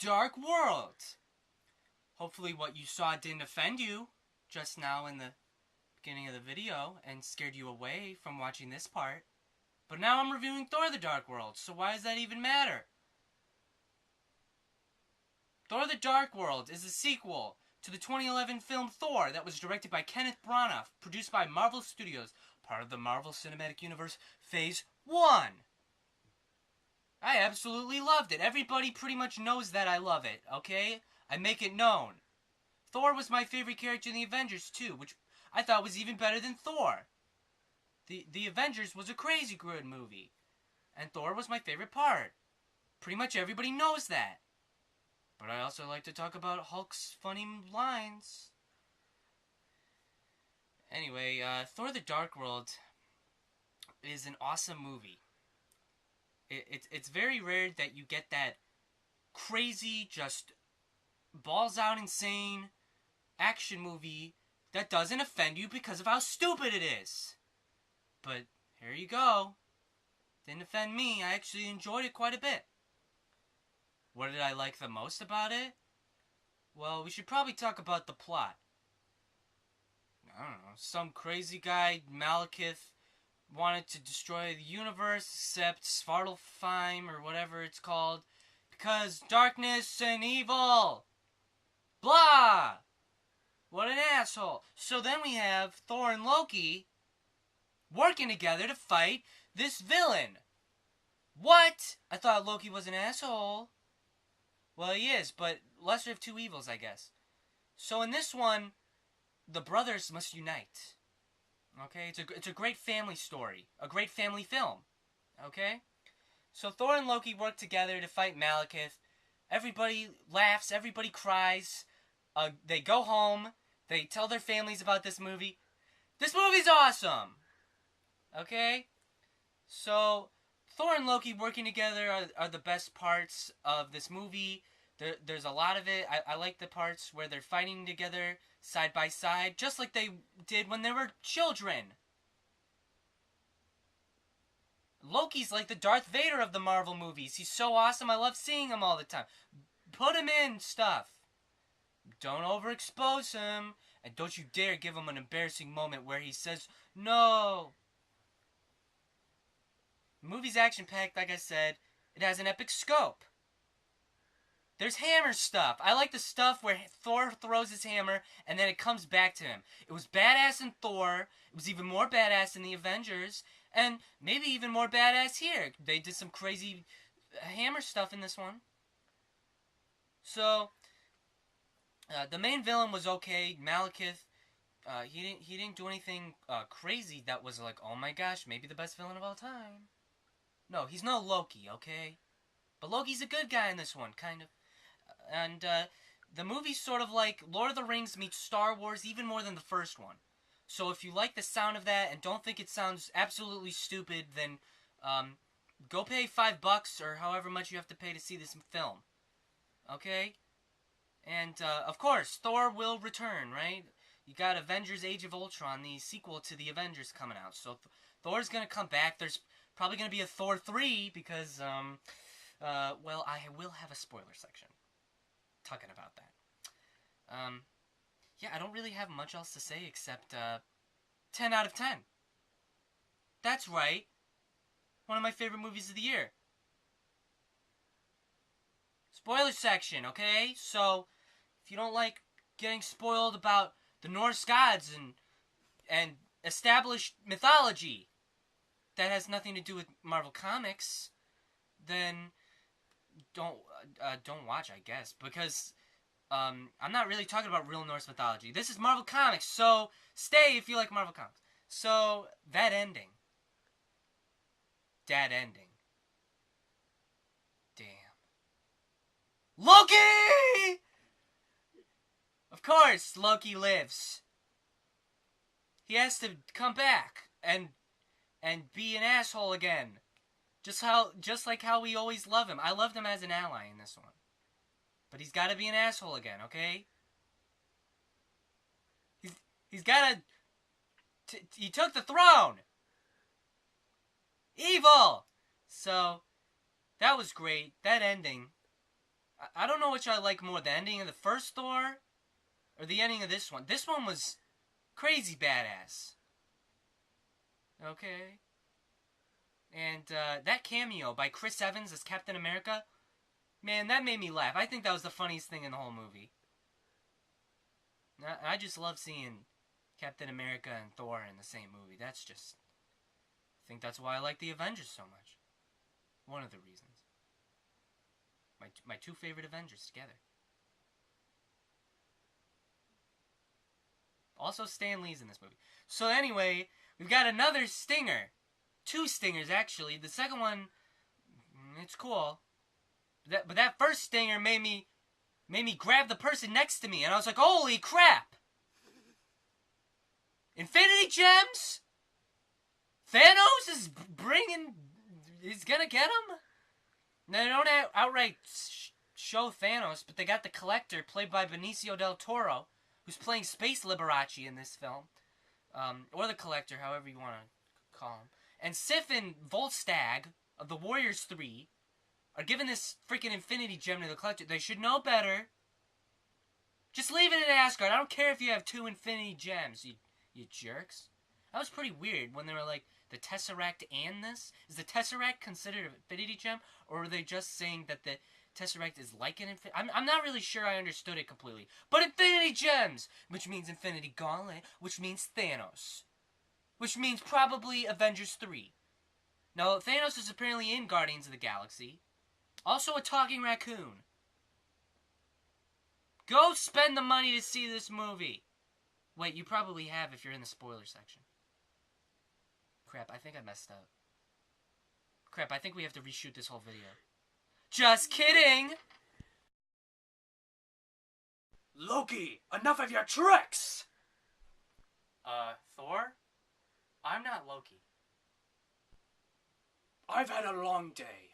Dark World. Hopefully what you saw didn't offend you just now in the beginning of the video and scared you away from watching this part. But now I'm reviewing Thor the Dark World, so why does that even matter? Thor the Dark World is a sequel to the 2011 film Thor that was directed by Kenneth Branagh, produced by Marvel Studios, part of the Marvel Cinematic Universe Phase 1. I absolutely loved it. Everybody pretty much knows that I love it, okay? I make it known. Thor was my favorite character in the Avengers too, which I thought was even better than Thor. The Avengers was a crazy good movie, and Thor was my favorite part. Pretty much everybody knows that. But I also like to talk about Hulk's funny lines. Anyway, Thor the Dark World is an awesome movie. It's very rare that you get that crazy, just balls out insane action movie that doesn't offend you because of how stupid it is. But here you go. Didn't offend me. I actually enjoyed it quite a bit. What did I like the most about it? Well, we should probably talk about the plot. I don't know. Some crazy guy, Malekith, wanted to destroy the universe except Svartalfheim or whatever it's called because darkness and evil. Blah! What an asshole. So then we have Thor and Loki working together to fight this villain. What? I thought Loki was an asshole. Well, he is, but lesser of two evils, I guess. So in this one, the brothers must unite. Okay? It's a great family story. A great family film. Okay? So Thor and Loki work together to fight Malekith. Everybody laughs. Everybody cries. They go home. They tell their families about this movie. This movie's awesome! Okay? So, Thor and Loki working together are the best parts of this movie. There's a lot of it. I like the parts where they're fighting together, side by side, just like they did when they were children. Loki's like the Darth Vader of the Marvel movies. He's so awesome. I love seeing him all the time. Put him in stuff. Don't overexpose him. And don't you dare give him an embarrassing moment where he says, no. The movie's action-packed, like I said. It has an epic scope. There's hammer stuff. I like the stuff where Thor throws his hammer and then it comes back to him. It was badass in Thor. It was even more badass in the Avengers. And maybe even more badass here. They did some crazy hammer stuff in this one. So, the main villain was okay. Malekith. He didn't do anything crazy that was like, oh my gosh, maybe the best villain of all time. No, he's no Loki, okay? But Loki's a good guy in this one, kind of. And the movie's sort of like Lord of the Rings meets Star Wars even more than the first one. So if you like the sound of that and don't think it sounds absolutely stupid, then go pay $5 or however much you have to pay to see this film. Okay? And, of course, Thor will return, right? You got Avengers Age of Ultron, the sequel to the Avengers coming out. So Thor's gonna come back. There's probably gonna be a Thor 3 because, well, I will have a spoiler section talking about that. Yeah, I don't really have much else to say except, 10 out of 10. That's right. One of my favorite movies of the year. Spoiler section, okay? So, if you don't like getting spoiled about the Norse gods and established mythology that has nothing to do with Marvel Comics, then don't watch, I guess, because I'm not really talking about real Norse mythology. This is Marvel Comics, so stay if you like Marvel Comics. So, that ending. Damn. Loki! Of course, Loki lives. He has to come back and be an asshole again. Just like how we always love him. I loved him as an ally in this one. But he's got to be an asshole again, okay? He's got to... He took the throne! Evil! So, that was great. That ending. I don't know which I like more, the ending of the first Thor or the ending of this one. This one was crazy badass. Okay. And that cameo by Chris Evans as Captain America, man, that made me laugh. I think that was the funniest thing in the whole movie. I just love seeing Captain America and Thor in the same movie. That's just... I think that's why I like the Avengers so much. One of the reasons. My two favorite Avengers together. Also, Stan Lee's in this movie. So anyway, we've got another stinger. Two stingers, actually. The second one, it's cool. But that first stinger made me grab the person next to me, and I was like, holy crap! Infinity Gems? Thanos is he's gonna get him? They don't outright show Thanos, but they got the Collector, played by Benicio del Toro, who's playing Space Liberace in this film. Or the Collector, however you want to call him. And Sif and Volstagg, of the Warriors 3, are giving this freaking Infinity Gem to the Collector. They should know better. Just leave it in Asgard. I don't care if you have 2 Infinity Gems, you jerks. That was pretty weird when they were like, the Tesseract and this? Is the Tesseract considered an Infinity Gem? Or are they just saying that the Tesseract is like an Infinity... I'm not really sure I understood it completely. But Infinity Gems! Which means Infinity Gauntlet, which means Thanos. Which means probably Avengers 3. Now, Thanos is apparently in Guardians of the Galaxy. Also a talking raccoon. Go spend the money to see this movie. Wait, you probably have if you're in the spoiler section. Crap, I think I messed up. Crap, I think we have to reshoot this whole video. Just kidding! Loki, enough of your tricks! Thor? I'm not Loki. I've had a long day.